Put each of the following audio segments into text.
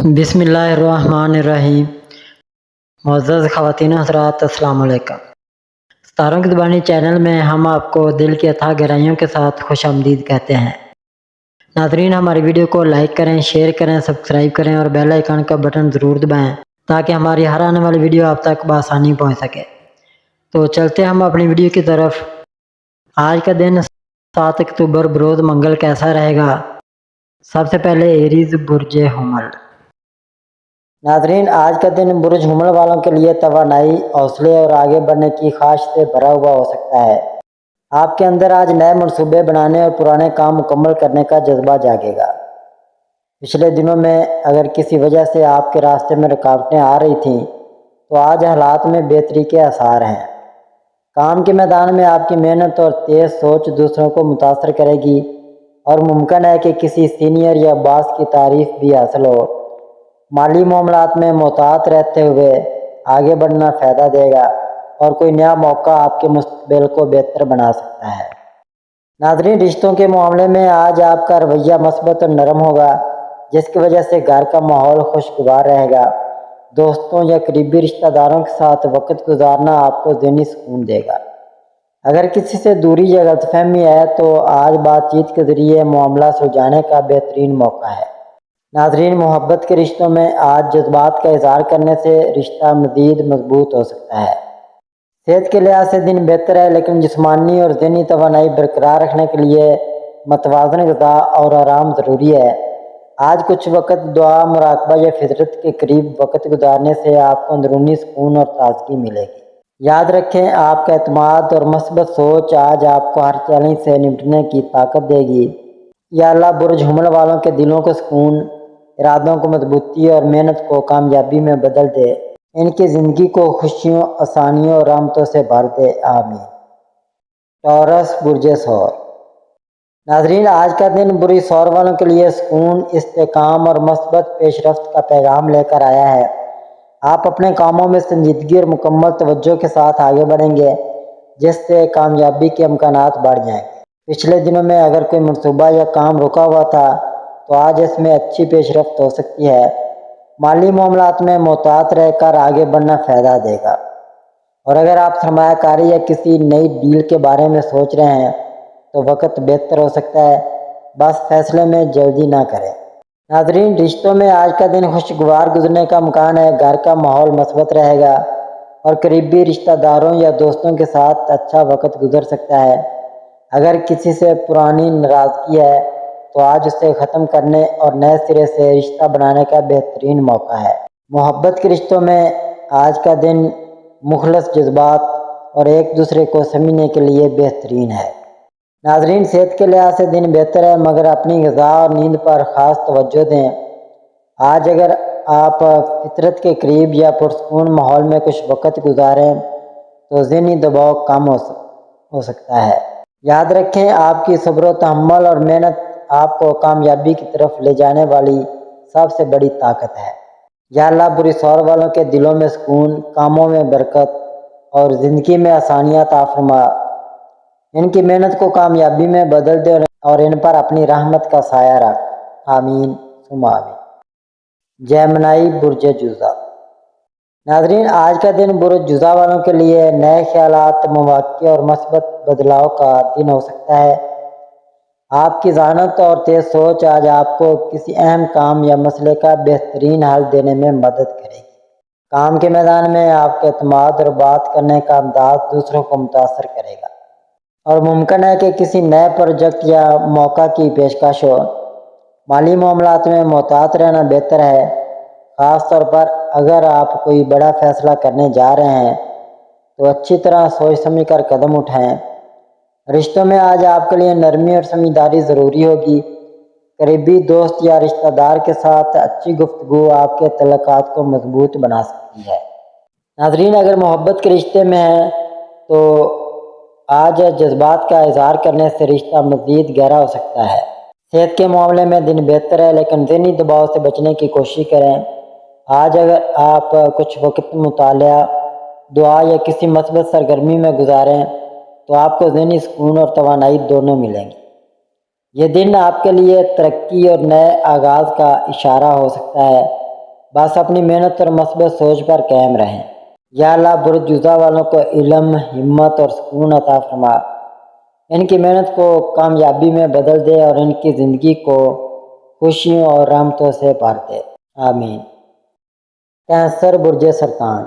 بسم اللہ الرحمن الرحیم۔ معزز خواتین حضرات، السلام علیکم۔ ستاروں کی زبانی چینل میں ہم آپ کو دل کی اتھاہ گہرائیوں کے ساتھ خوش آمدید کہتے ہیں۔ ناظرین، ہماری ویڈیو کو لائک کریں، شیئر کریں، سبسکرائب کریں اور بیل آئیکن کا بٹن ضرور دبائیں تاکہ ہماری ہر آنے والی ویڈیو آپ تک بآسانی پہنچ سکے۔ تو چلتے ہم اپنی ویڈیو کی طرف۔ آج کا دن 7 اکتوبر بروز منگل کیسا رہے گا؟ سب سے پہلے ایریز برج حمل۔ ناظرین، آج کا دن برج حمل والوں کے لیے توانائی، حوصلے اور آگے بڑھنے کی خواہش سے بھرا ہوا ہو سکتا ہے۔ آپ کے اندر آج نئے منصوبے بنانے اور پرانے کام مکمل کرنے کا جذبہ جاگے گا۔ پچھلے دنوں میں اگر کسی وجہ سے آپ کے راستے میں رکاوٹیں آ رہی تھیں تو آج حالات میں بہتری کے آثار ہیں۔ کام کے میدان میں آپ کی محنت اور تیز سوچ دوسروں کو متاثر کرے گی اور ممکن ہے کہ کسی سینئر یا باس کی تعریف بھی حاصل ہو۔ مالی معاملات میں محتاط رہتے ہوئے آگے بڑھنا فائدہ دے گا اور کوئی نیا موقع آپ کے مستقبل کو بہتر بنا سکتا ہے۔ ناظرین، رشتوں کے معاملے میں آج آپ کا رویہ مثبت اور نرم ہوگا، جس کی وجہ سے گھر کا ماحول خوشگوار رہے گا۔ دوستوں یا قریبی رشتہ داروں کے ساتھ وقت گزارنا آپ کو ذہنی سکون دے گا۔ اگر کسی سے دوری یا غلط فہمی ہے تو آج بات چیت کے ذریعے معاملہ سلجھانے کا بہترین موقع ہے۔ ناظرین، محبت کے رشتوں میں آج جذبات کا اظہار کرنے سے رشتہ مزید مضبوط ہو سکتا ہے۔ صحت کے لحاظ سے دن بہتر ہے، لیکن جسمانی اور ذہنی توانائی برقرار رکھنے کے لیے متوازن غذا اور آرام ضروری ہے۔ آج کچھ وقت دعا، مراقبہ یا فطرت کے قریب وقت گزارنے سے آپ کو اندرونی سکون اور تازگی ملے گی۔ یاد رکھیں، آپ کا اعتماد اور مثبت سوچ آج آپ کو ہر چیلنج سے نمٹنے کی طاقت دے گی۔ یا اللہ برج حمل والوں کے دلوں کو سکون، ارادوں کو مضبوطی اور محنت کو کامیابی میں بدل دے۔ ان کی زندگی کو خوشیوں، آسانیوں اور رحمتوں سے بھر دے، آمین۔ ٹورس برج ثور۔ ناظرین، آج کا دن برج ثور والوں کے لیے سکون، استحکام اور مثبت پیش رفت کا پیغام لے کر آیا ہے۔ آپ اپنے کاموں میں سنجیدگی اور مکمل توجہ کے ساتھ آگے بڑھیں گے، جس سے کامیابی کے امکانات بڑھ جائیں گے۔ پچھلے دنوں میں اگر کوئی منصوبہ یا کام رکا ہوا تھا تو آج اس میں اچھی پیش رفت ہو سکتی ہے۔ مالی معاملات میں محتاط رہ کر آگے بڑھنا فائدہ دے گا۔ اور اگر آپ سرمایہ کاری یا کسی نئی ڈیل کے بارے میں سوچ رہے ہیں تو وقت بہتر ہو سکتا ہے، بس فیصلے میں جلدی نہ کریں۔ ناظرین، رشتوں میں آج کا دن خوشگوار گزرنے کا امکان ہے۔ گھر کا ماحول مثبت رہے گا اور قریبی رشتہ داروں یا دوستوں کے ساتھ اچھا وقت گزر سکتا ہے۔ اگر کسی سے پرانی ناراضگی ہے تو آج اسے ختم کرنے اور نئے سرے سے رشتہ بنانے کا بہترین موقع ہے۔ محبت کے رشتوں میں آج کا دن مخلص جذبات اور ایک دوسرے کو سمجھنے کے لیے بہترین ہے۔ ناظرین، صحت کے لحاظ سے دن بہتر ہے، مگر اپنی غذا اور نیند پر خاص توجہ دیں۔ آج اگر آپ فطرت کے قریب یا پرسکون ماحول میں کچھ وقت گزاریں تو ذہنی دباؤ کم ہو سکتا ہے۔ یاد رکھیں، آپ کی صبر و تحمل اور محنت آپ کو کامیابی کی طرف لے جانے والی سب سے بڑی طاقت ہے۔ یا اللہ برج ثور والوں کے دلوں میں سکون، کاموں میں برکت اور زندگی میں آسانیاں عطا فرما۔ ان کی محنت کو کامیابی میں بدل دے اور ان پر اپنی رحمت کا سایہ رکھ، آمین ثم آمین۔ جیمنائی برج جوزا۔ ناظرین، آج کا دن برج جوزا والوں کے لیے نئے خیالات، مواقع اور مثبت بدلاؤ کا دن ہو سکتا ہے۔ آپ کی ذہانت اور تیز سوچ آج آپ کو کسی اہم کام یا مسئلے کا بہترین حل دینے میں مدد کرے گی۔ کام کے میدان میں آپ کے اعتماد اور بات کرنے کا انداز دوسروں کو متاثر کرے گا اور ممکن ہے کہ کسی نئے پروجیکٹ یا موقع کی پیشکش ہو۔ مالی معاملات میں محتاط رہنا بہتر ہے، خاص طور پر اگر آپ کوئی بڑا فیصلہ کرنے جا رہے ہیں تو اچھی طرح سوچ سمجھ کر قدم اٹھائیں۔ رشتوں میں آج آپ کے لیے نرمی اور سمجھداری ضروری ہوگی۔ قریبی دوست یا رشتہ دار کے ساتھ اچھی گفتگو آپ کے تعلقات کو مضبوط بنا سکتی ہے۔ ناظرین، اگر محبت کے رشتے میں ہیں تو آج جذبات کا اظہار کرنے سے رشتہ مزید گہرا ہو سکتا ہے۔ صحت کے معاملے میں دن بہتر ہے، لیکن ذہنی دباؤ سے بچنے کی کوشش کریں۔ آج اگر آپ کچھ وقت مطالعہ، دعا یا کسی مثبت سرگرمی میں گزاریں تو آپ کو ذہنی سکون اور توانائی دونوں ملیں گی۔ یہ دن آپ کے لیے ترقی اور نئے آغاز کا اشارہ ہو سکتا ہے۔ بس اپنی محنت اور مثبت سوچ پر قائم رہیں۔ یا اللہ برج جوزہ والوں کو علم، ہمت اور سکون عطا فرما، ان کی محنت کو کامیابی میں بدل دے اور ان کی زندگی کو خوشیوں اور رحمتوں سے بھر دے، آمین۔ کینسر برج سرطان۔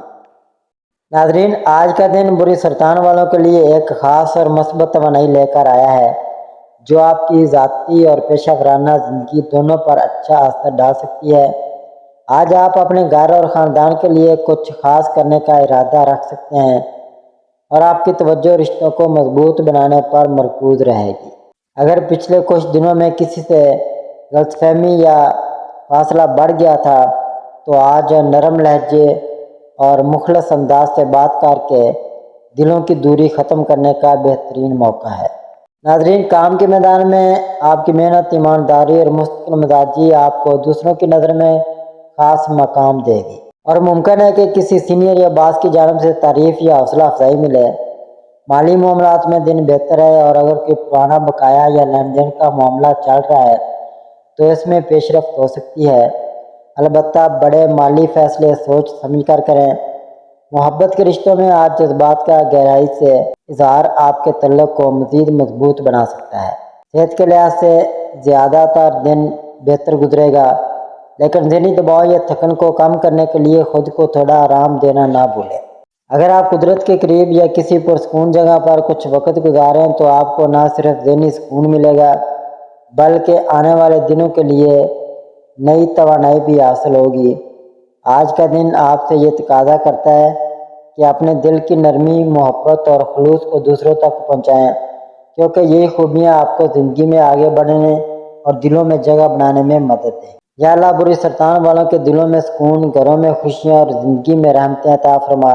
ناظرین، آج کا دن برج سرطان والوں کے لیے ایک خاص اور مثبت توانائی لے کر آیا ہے جو آپ کی ذاتی اور پیشہ ورانہ زندگی دونوں پر اچھا اثر ڈال سکتی ہے۔ آج آپ اپنے گھر اور خاندان کے لیے کچھ خاص کرنے کا ارادہ رکھ سکتے ہیں اور آپ کی توجہ رشتوں کو مضبوط بنانے پر مرکوز رہے گی۔ اگر پچھلے کچھ دنوں میں کسی سے غلط فہمی یا فاصلہ بڑھ گیا تھا تو آج نرم لہجے اور مخلص انداز سے بات کر کے دلوں کی دوری ختم کرنے کا بہترین موقع ہے۔ ناظرین، کام کے میدان میں آپ کی محنت، ایمانداری اور مستقل مزاجی آپ کو دوسروں کی نظر میں خاص مقام دے گی اور ممکن ہے کہ کسی سینئر یا باس کی جانب سے تعریف یا حوصلہ افزائی ملے۔ مالی معاملات میں دن بہتر ہے اور اگر کوئی پرانا بقایا یا لین دین کا معاملہ چل رہا ہے تو اس میں پیش رفت ہو سکتی ہے۔ البتہ بڑے مالی فیصلے سوچ سمجھ کر کریں۔ محبت کے رشتوں میں آج جذبات کا گہرائی سے اظہار آپ کے تعلق کو مزید مضبوط بنا سکتا ہے۔ صحت کے لحاظ سے زیادہ تر دن بہتر گزرے گا، لیکن ذہنی دباؤ یا تھکن کو کم کرنے کے لیے خود کو تھوڑا آرام دینا نہ بھولیں۔ اگر آپ قدرت کے قریب یا کسی پرسکون جگہ پر کچھ وقت گزاریں تو آپ کو نہ صرف ذہنی سکون ملے گا بلکہ آنے والے دنوں کے لیے نئی توانائی بھی حاصل ہوگی۔ آج کا دن آپ سے یہ تقاضا کرتا ہے کہ اپنے دل کی نرمی، محبت اور خلوص کو دوسروں تک پہنچائیں، کیونکہ یہی خوبیاں آپ کو زندگی میں آگے بڑھنے اور دلوں میں جگہ بنانے میں مدد دیں۔ یا اللہ برج سرطان والوں کے دلوں میں سکون، گھروں میں خوشیاں اور زندگی میں رحمتیں عطا فرما،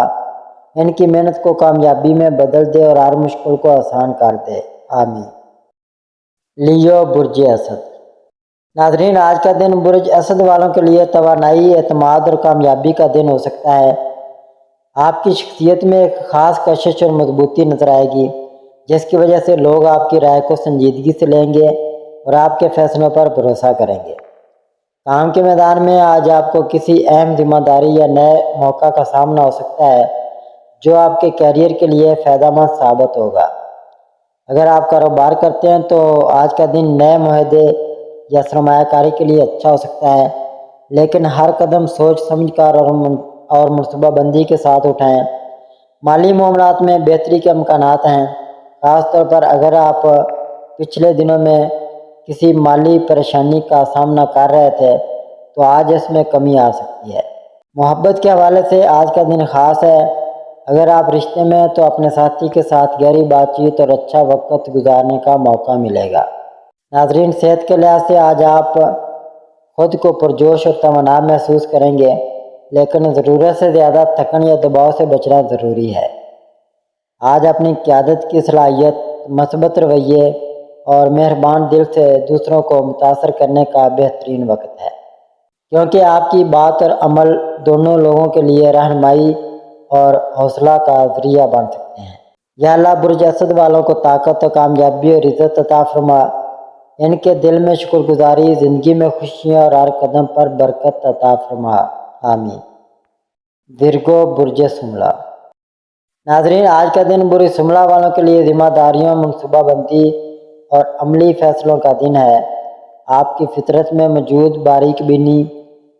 ان کی محنت کو کامیابی میں بدل دے اور ہر مشکل کو آسان کر دے، آمین۔ لیو برج اسد۔ ناظرین، آج کا دن برج اسد والوں کے لیے توانائی، اعتماد اور کامیابی کا دن ہو سکتا ہے۔ آپ کی شخصیت میں ایک خاص کشش اور مضبوطی نظر آئے گی جس کی وجہ سے لوگ آپ کی رائے کو سنجیدگی سے لیں گے اور آپ کے فیصلوں پر بھروسہ کریں گے۔ کام کے میدان میں آج آپ کو کسی اہم ذمہ داری یا نئے موقع کا سامنا ہو سکتا ہے جو آپ کے کیریئر کے لیے فائدہ مند ثابت ہوگا۔ اگر آپ کاروبار کرتے ہیں تو آج کا دن نئے معاہدے یا سرمایہ کاری کے لیے اچھا ہو سکتا ہے، لیکن ہر قدم سوچ سمجھ کر اور منصوبہ بندی کے ساتھ اٹھائیں۔ مالی معاملات میں بہتری کے امکانات ہیں، خاص طور پر اگر آپ پچھلے دنوں میں کسی مالی پریشانی کا سامنا کر رہے تھے تو آج اس میں کمی آ سکتی ہے۔ محبت کے حوالے سے آج کا دن خاص ہے۔ اگر آپ رشتے میں ہیں تو اپنے ساتھی کے ساتھ گہری بات چیت اور اچھا وقت گزارنے کا موقع ملے گا۔ ناظرین، صحت کے لحاظ سے آج آپ خود کو پرجوش اور توانا محسوس کریں گے، لیکن ضرورت سے زیادہ تھکن یا دباؤ سے بچنا ضروری ہے۔ آج اپنی قیادت کی صلاحیت، مثبت رویے اور مہربان دل سے دوسروں کو متاثر کرنے کا بہترین وقت ہے، کیونکہ آپ کی بات اور عمل دونوں لوگوں کے لیے رہنمائی اور حوصلہ کا ذریعہ بن سکتے ہیں۔ یا اللہ برج اسد والوں کو طاقت، کامیابی اور عزت عطا فرما، ان کے دل میں شکر گزاری، زندگی میں خوشیاں اور ہر قدم پر برکت عطا فرما، آمین۔ ورگو برج شملہ۔ ناظرین، آج کا دن برج شملہ والوں کے لیے ذمہ داریوں، منصوبہ بندی اور عملی فیصلوں کا دن ہے۔ آپ کی فطرت میں موجود باریک بینی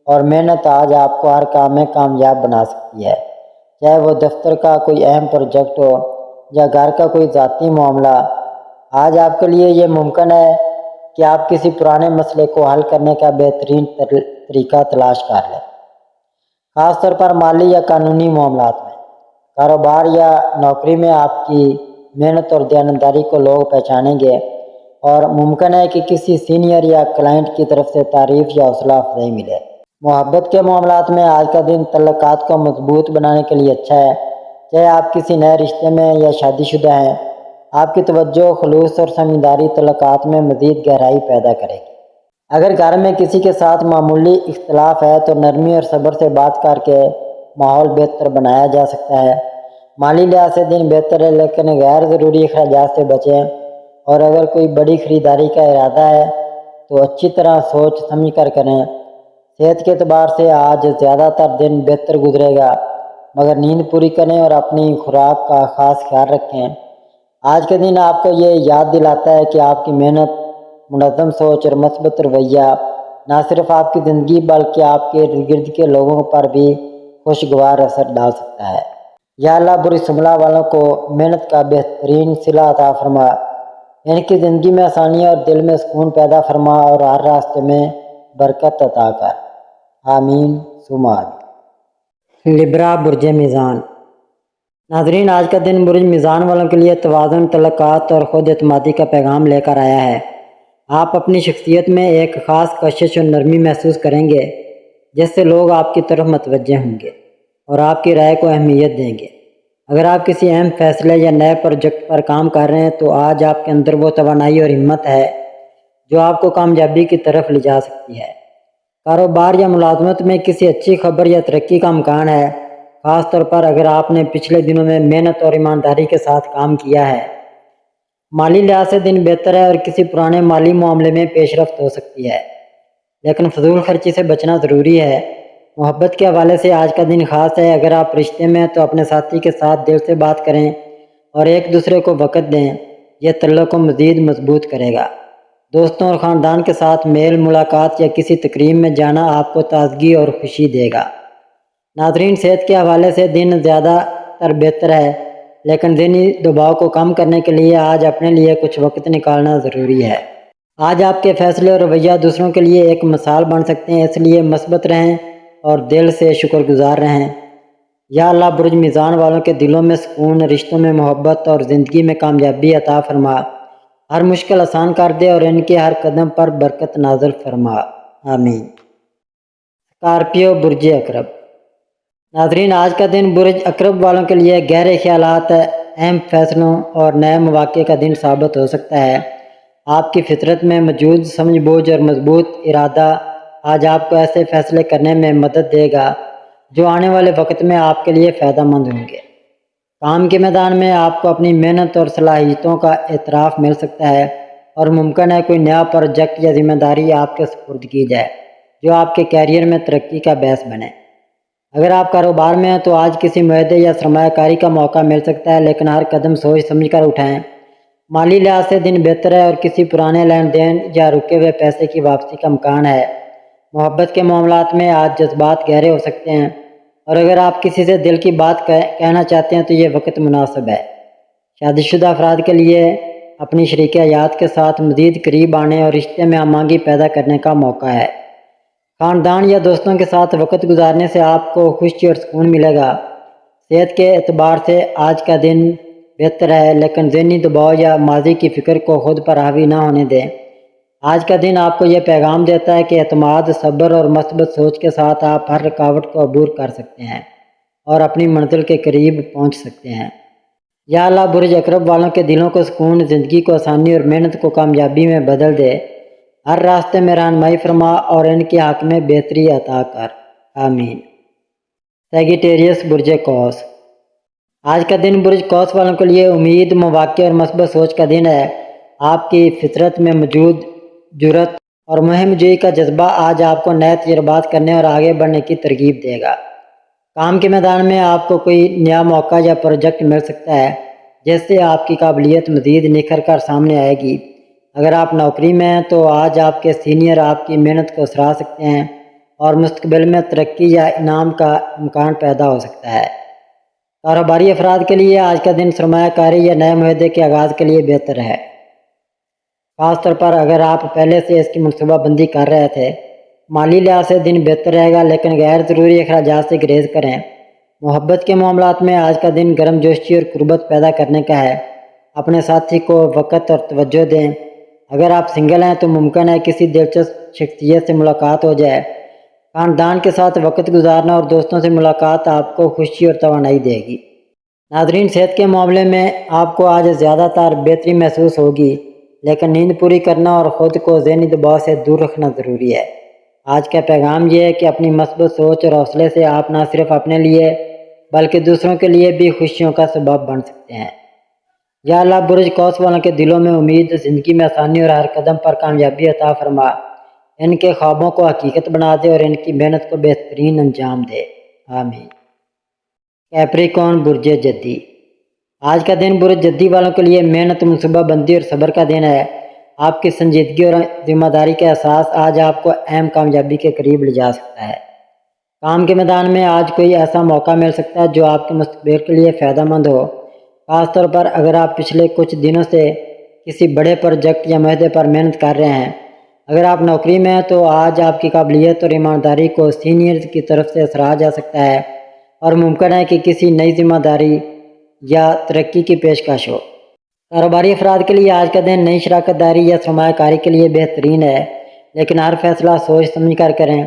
اور محنت آج آپ کو ہر کام میں کامیاب بنا سکتی ہے، چاہے وہ دفتر کا کوئی اہم پروجیکٹ ہو یا گھر کا کوئی ذاتی معاملہ۔ آج آپ کے لیے یہ ممکن ہے کہ آپ کسی پرانے مسئلے کو حل کرنے کا بہترین طریقہ تلاش کر لیں، خاص طور پر مالی یا قانونی معاملات میں۔ کاروبار یا نوکری میں آپ کی محنت اور دیانتداری کو لوگ پہچانیں گے اور ممکن ہے کہ کسی سینئر یا کلائنٹ کی طرف سے تعریف یا حوصلہ افزائی ملے۔ محبت کے معاملات میں آج کا دن تعلقات کو مضبوط بنانے کے لیے اچھا ہے، چاہے آپ کسی نئے رشتے میں یا شادی شدہ ہیں۔ آپ کی توجہ، خلوص اور سمجھداری تعلقات میں مزید گہرائی پیدا کرے گی۔ اگر گھر میں کسی کے ساتھ معمولی اختلاف ہے تو نرمی اور صبر سے بات کر کے ماحول بہتر بنایا جا سکتا ہے۔ مالی لحاظ سے دن بہتر ہے، لیکن غیر ضروری اخراجات سے بچیں، اور اگر کوئی بڑی خریداری کا ارادہ ہے تو اچھی طرح سوچ سمجھ کر کریں۔ صحت کے اعتبار سے آج زیادہ تر دن بہتر گزرے گا، مگر نیند پوری کریں اور اپنی خوراک کا خاص خیال رکھیں۔ آج کا دن آپ کو یہ یاد دلاتا ہے کہ آپ کی محنت، منظم سوچ اور مثبت رویہ نہ صرف آپ کی زندگی بلکہ آپ کے ارد گرد کے لوگوں پر بھی خوشگوار اثر ڈال سکتا ہے۔ یا اللہ بری صلہ والوں کو محنت کا بہترین صلہ عطا فرما، ان کی زندگی میں آسانیاں اور دل میں سکون پیدا فرما اور ہر راستے میں برکت عطا کر، آمین ثم آمین۔ لبرا برج میزان۔ ناظرین، آج کا دن برج میزان والوں کے لیے توازن، تعلقات اور خود اعتمادی کا پیغام لے کر آیا ہے۔ آپ اپنی شخصیت میں ایک خاص کشش اور نرمی محسوس کریں گے، جس سے لوگ آپ کی طرف متوجہ ہوں گے اور آپ کی رائے کو اہمیت دیں گے۔ اگر آپ کسی اہم فیصلے یا نئے پروجیکٹ پر کام کر رہے ہیں تو آج آپ کے اندر وہ توانائی اور ہمت ہے جو آپ کو کامیابی کی طرف لے جا سکتی ہے۔ کاروبار یا ملازمت میں کسی اچھی خبر یا ترقی کا امکان ہے، خاص طور پر اگر آپ نے پچھلے دنوں میں محنت اور ایمانداری کے ساتھ کام کیا ہے۔ مالی لحاظ سے دن بہتر ہے اور کسی پرانے مالی معاملے میں پیش رفت ہو سکتی ہے، لیکن فضول خرچی سے بچنا ضروری ہے۔ محبت کے حوالے سے آج کا دن خاص ہے۔ اگر آپ رشتے میں ہیں تو اپنے ساتھی کے ساتھ دل سے بات کریں اور ایک دوسرے کو وقت دیں، یہ تعلق کو مزید مضبوط کرے گا۔ دوستوں اور خاندان کے ساتھ میل ملاقات یا کسی تقریب میں جانا آپ کو تازگی اور خوشی دے گا۔ ناظرین، صحت کے حوالے سے دن زیادہ تر بہتر ہے، لیکن ذہنی دباؤ کو کم کرنے کے لیے آج اپنے لیے کچھ وقت نکالنا ضروری ہے۔ آج آپ کے فیصلے اور رویہ دوسروں کے لیے ایک مثال بن سکتے ہیں، اس لیے مثبت رہیں اور دل سے شکر گزار رہیں۔ یا اللہ برج میزان والوں کے دلوں میں سکون، رشتوں میں محبت اور زندگی میں کامیابی عطا فرما، ہر مشکل آسان کر دے اور ان کے ہر قدم پر برکت نازل فرما، آمین۔ اسکارپیو برج عقرب۔ ناظرین، آج کا دن برج عقرب والوں کے لیے گہرے خیالات، اہم فیصلوں اور نئے مواقع کا دن ثابت ہو سکتا ہے۔ آپ کی فطرت میں موجود سمجھ بوجھ اور مضبوط ارادہ آج آپ کو ایسے فیصلے کرنے میں مدد دے گا جو آنے والے وقت میں آپ کے لیے فائدہ مند ہوں گے۔ کام کے میدان میں آپ کو اپنی محنت اور صلاحیتوں کا اعتراف مل سکتا ہے اور ممکن ہے کوئی نیا پروجیکٹ یا ذمہ داری آپ کے سپرد کی جائے جو آپ کے کیریئر میں ترقی کا باعث بنے۔ اگر آپ کاروبار میں ہیں تو آج کسی معاہدے یا سرمایہ کاری کا موقع مل سکتا ہے، لیکن ہر قدم سوچ سمجھ کر اٹھائیں۔ مالی لحاظ سے دن بہتر ہے اور کسی پرانے لین دین یا رکے ہوئے پیسے کی واپسی کا امکان ہے۔ محبت کے معاملات میں آج جذبات گہرے ہو سکتے ہیں اور اگر آپ کسی سے دل کی بات کہنا چاہتے ہیں تو یہ وقت مناسب ہے۔ شادی شدہ افراد کے لیے اپنی شریک حیات کے ساتھ مزید قریب آنے اور رشتے میں ہم آہنگی پیدا کرنے کا موقع ہے۔ خاندان یا دوستوں کے ساتھ وقت گزارنے سے آپ کو خوشی اور سکون ملے گا۔ صحت کے اعتبار سے آج کا دن بہتر ہے، لیکن ذہنی دباؤ یا ماضی کی فکر کو خود پر حاوی نہ ہونے دیں۔ آج کا دن آپ کو یہ پیغام دیتا ہے کہ اعتماد، صبر اور مثبت سوچ کے ساتھ آپ ہر رکاوٹ کو عبور کر سکتے ہیں اور اپنی منزل کے قریب پہنچ سکتے ہیں۔ یا اللہ برج عقرب والوں کے دلوں کو سکون، زندگی کو آسانی اور محنت کو کامیابی میں بدل دے، ہر راستے میں رہنمائی فرما اور ان کے حق میں بہتری عطا کر، آمین۔ سیگیٹیریس برج قوس۔ آج کا دن برج قوس والوں کے لیے امید، مواقع اور مثبت سوچ کا دن ہے۔ آپ کی فطرت میں موجود جرأت اور مہم جوئی کا جذبہ آج آپ کو نئے تجربات کرنے اور آگے بڑھنے کی ترغیب دے گا۔ کام کے میدان میں آپ کو کوئی نیا موقع یا پروجیکٹ مل سکتا ہے جس سے آپ کی قابلیت مزید نکھر کر سامنے آئے گی۔ اگر آپ نوکری میں ہیں تو آج آپ کے سینئر آپ کی محنت کو سراہ سکتے ہیں اور مستقبل میں ترقی یا انعام کا امکان پیدا ہو سکتا ہے۔ کاروباری افراد کے لیے آج کا دن سرمایہ کاری یا نئے معاہدے کے آغاز کے لیے بہتر ہے، خاص طور پر اگر آپ پہلے سے اس کی منصوبہ بندی کر رہے تھے۔ مالی لحاظ سے دن بہتر رہے گا، لیکن غیر ضروری اخراجات سے گریز کریں۔ محبت کے معاملات میں آج کا دن گرم جوشی اور قربت پیدا کرنے کا ہے۔ اپنے ساتھی کو وقت اور توجہ دیں۔ اگر آپ سنگل ہیں تو ممکن ہے کسی دلچسپ شخصیت سے ملاقات ہو جائے۔ خاندان کے ساتھ وقت گزارنا اور دوستوں سے ملاقات آپ کو خوشی اور توانائی دے گی۔ ناظرین، صحت کے معاملے میں آپ کو آج زیادہ تر بہتری محسوس ہوگی، لیکن نیند پوری کرنا اور خود کو ذہنی دباؤ سے دور رکھنا ضروری ہے۔ آج کا پیغام یہ ہے کہ اپنی مثبت سوچ اور حوصلے سے آپ نہ صرف اپنے لیے بلکہ دوسروں کے لیے بھی خوشیوں کا سبب بن سکتے ہیں۔ یا اللہ برج قوس والوں کے دلوں میں امید، زندگی میں آسانی اور ہر قدم پر کامیابی عطا فرما، ان کے خوابوں کو حقیقت بنا دے اور ان کی محنت کو بہترین انجام دے، آمین۔ کیپریکون برج جدی۔ آج کا دن برج جدی والوں کے لیے محنت، منصوبہ بندی اور صبر کا دن ہے۔ آپ کی سنجیدگی اور ذمہ داری کا احساس آج آپ کو اہم کامیابی کے قریب لے جا سکتا ہے۔ کام کے میدان میں آج کوئی ایسا موقع مل سکتا ہے جو آپ کے مستقبل کے لیے فائدہ مند ہو، خاص طور پر اگر آپ پچھلے کچھ دنوں سے کسی بڑے پروجیکٹ یا معاہدے پر محنت کر رہے ہیں۔ اگر آپ نوکری میں ہیں تو آج آپ کی قابلیت اور ایمانداری کو سینئرز کی طرف سے سراہا جا سکتا ہے اور ممکن ہے کہ کسی نئی ذمہ داری یا ترقی کی پیشکش ہو۔ کاروباری افراد کے لیے آج کا دن نئی شراکت داری یا سرمایہ کاری کے لیے بہترین ہے، لیکن ہر فیصلہ سوچ سمجھ کر کریں۔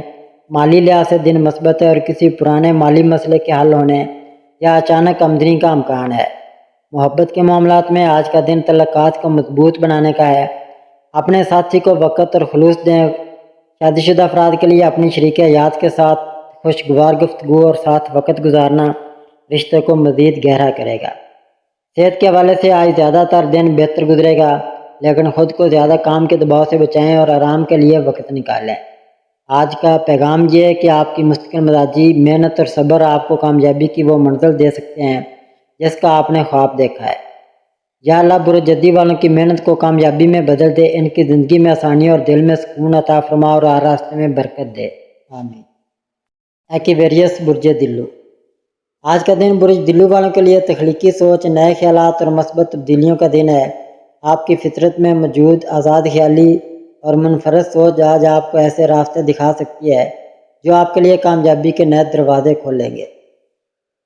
مالی لحاظ سے دن مثبت ہے اور کسی پرانے مالی مسئلے کے حل ہونے یا اچانک آمدنی کا امکان ہے۔ محبت کے معاملات میں آج کا دن تعلقات کو مضبوط بنانے کا ہے۔ اپنے ساتھی کو وقت اور خلوص دیں۔ شادی شدہ افراد کے لیے اپنی شریک حیات کے ساتھ خوشگوار گفتگو اور ساتھ وقت گزارنا رشتے کو مزید گہرا کرے گا۔ صحت کے حوالے سے آج زیادہ تر دن بہتر گزرے گا، لیکن خود کو زیادہ کام کے دباؤ سے بچائیں اور آرام کے لیے وقت نکالیں۔ آج کا پیغام یہ ہے کہ آپ کی مستقل مزاجی، محنت اور صبر آپ کو کامیابی کی وہ منزل دے سکتے ہیں جس کا آپ نے خواب دیکھا ہے۔ یا اللہ برج جدی والوں کی محنت کو کامیابی میں بدل دے، ان کی زندگی میں آسانی اور دل میں سکون عطا فرما اور ہر راستے میں برکت دے، آمین۔ ایکویریس برج دلو۔ آج کا دن برج دلو والوں کے لیے تخلیقی سوچ، نئے خیالات اور مثبت تبدیلیوں کا دن ہے۔ آپ کی فطرت میں موجود آزاد خیالی اور منفرد سوچ آج آپ کو ایسے راستے دکھا سکتی ہے جو آپ کے لیے کامیابی کے نئے دروازے کھولیں گے۔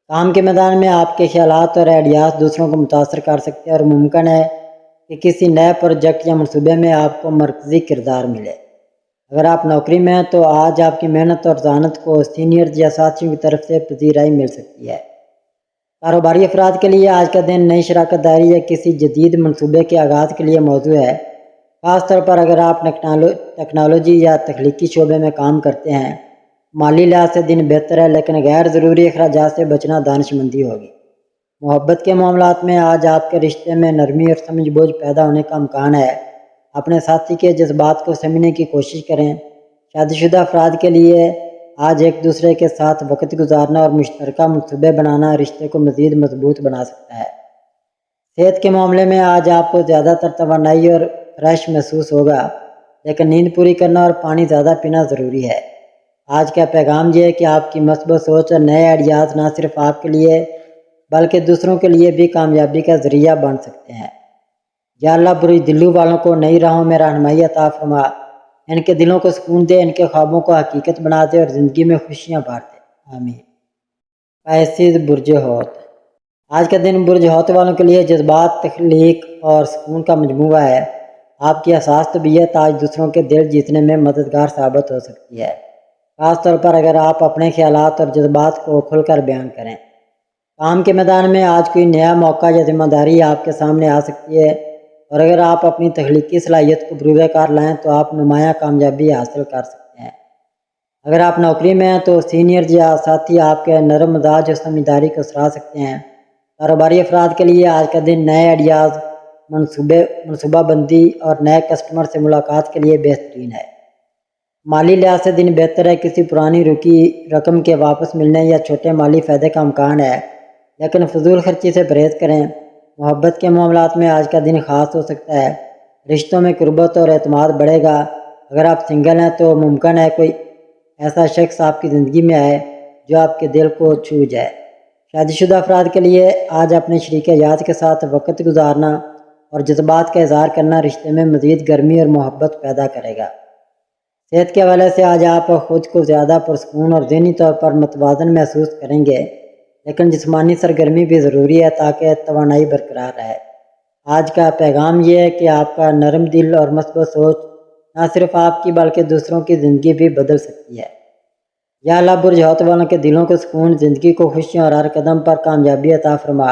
کام کے میدان میں آپ کے خیالات اور آئیڈیاز دوسروں کو متاثر کر سکتے ہیں اور ممکن ہے کہ کسی نئے پروجیکٹ یا منصوبے میں آپ کو مرکزی کردار ملے۔ اگر آپ نوکری میں ہیں تو آج آپ کی محنت اور ذہانت کو سینئرز یا ساتھیوں کی طرف سے پذیرائی مل سکتی ہے۔ کاروباری افراد کے لیے آج کا دن نئی شراکت داری یا کسی جدید منصوبے کے آغاز کے لیے موزوں ہے، خاص طور پر اگر آپ ٹیکنالوجی یا تخلیقی شعبے میں کام کرتے ہیں۔ مالی لحاظ سے دن بہتر ہے، لیکن غیر ضروری اخراجات سے بچنا دانش مندی ہوگی۔ محبت کے معاملات میں آج آپ کے رشتے میں نرمی اور سمجھ بوجھ پیدا ہونے کا امکان ہے۔ اپنے ساتھی کے جذبات کو سمجھنے کی کوشش کریں۔ شادی شدہ افراد کے لیے آج ایک دوسرے کے ساتھ وقت گزارنا اور مشترکہ منصوبے بنانا رشتے کو مزید مضبوط بنا سکتا ہے۔ صحت کے معاملے میں آج آپ کو زیادہ تر توانائی اور فریش محسوس ہوگا، لیکن نیند پوری کرنا اور پانی زیادہ پینا ضروری ہے۔ آج کا پیغام یہ ہے کہ آپ کی مثبت سوچ اور نئے آئیڈیاز نہ صرف آپ کے لیے بلکہ دوسروں کے لیے بھی کامیابی کا ذریعہ بن سکتے ہیں۔ یا اللہ برج دلو والوں کو نئی راہوں میں رہنمائی عطا فرما، ان کے دلوں کو سکون دے، ان کے خوابوں کو حقیقت بنا دے اور زندگی میں خوشیاں بانٹ دے، آمین۔ پائسیز برج حوت۔ آج کا دن برج حوت والوں کے لیے جذبات، تخلیق اور سکون کا مجموعہ ہے۔ آپ کی حساس طبیعت آج دوسروں کے دل جیتنے میں مددگار ثابت ہو سکتی ہے، خاص طور پر اگر آپ اپنے خیالات اور جذبات کو کھل کر بیان کریں۔ کام کے میدان میں آج کوئی نیا موقع یا ذمہ داری آپ کے سامنے آ سکتی ہے، اور اگر آپ اپنی تخلیقی صلاحیت کو بروئے کار لائیں تو آپ نمایاں کامیابی حاصل کر سکتے ہیں۔ اگر آپ نوکری میں ہیں تو سینئرز یا ساتھی آپ کے نرم مزاج اور سمجھداری کو سراہ سکتے ہیں۔ کاروباری افراد کے لیے آج کا دن نئے آئیڈیاز، منصوبہ بندی اور نئے کسٹمر سے ملاقات کے لیے بہترین ہے۔ مالی لحاظ سے دن بہتر ہے، کسی پرانی رکی رقم کے واپس ملنے یا چھوٹے مالی فائدے کا امکان ہے، لیکن فضول خرچی سے پرہیز کریں۔ محبت کے معاملات میں آج کا دن خاص ہو سکتا ہے، رشتوں میں قربت اور اعتماد بڑھے گا۔ اگر آپ سنگل ہیں تو ممکن ہے کوئی ایسا شخص آپ کی زندگی میں آئے جو آپ کے دل کو چھو جائے۔ شادی شدہ افراد کے لیے آج اپنے شریک حیات کے ساتھ وقت گزارنا اور جذبات کا اظہار کرنا رشتے میں مزید گرمی اور محبت پیدا کرے گا۔ صحت کے حوالے سے آج آپ خود کو زیادہ پرسکون اور ذہنی طور پر متوازن محسوس کریں گے، لیکن جسمانی سرگرمی بھی ضروری ہے تاکہ توانائی برقرار رہے۔ آج کا پیغام یہ ہے کہ آپ کا نرم دل اور مثبت سوچ نہ صرف آپ کی بلکہ دوسروں کی زندگی بھی بدل سکتی ہے۔ یا اللہ برج حوت والوں کے دلوں کو سکون، زندگی کو خوشیاں اور ہر قدم پر کامیابی عطا فرما،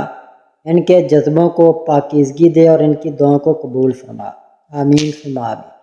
ان کے جذبوں کو پاکیزگی دے اور ان کی دعاؤں کو قبول فرما، آمین ثم آمین۔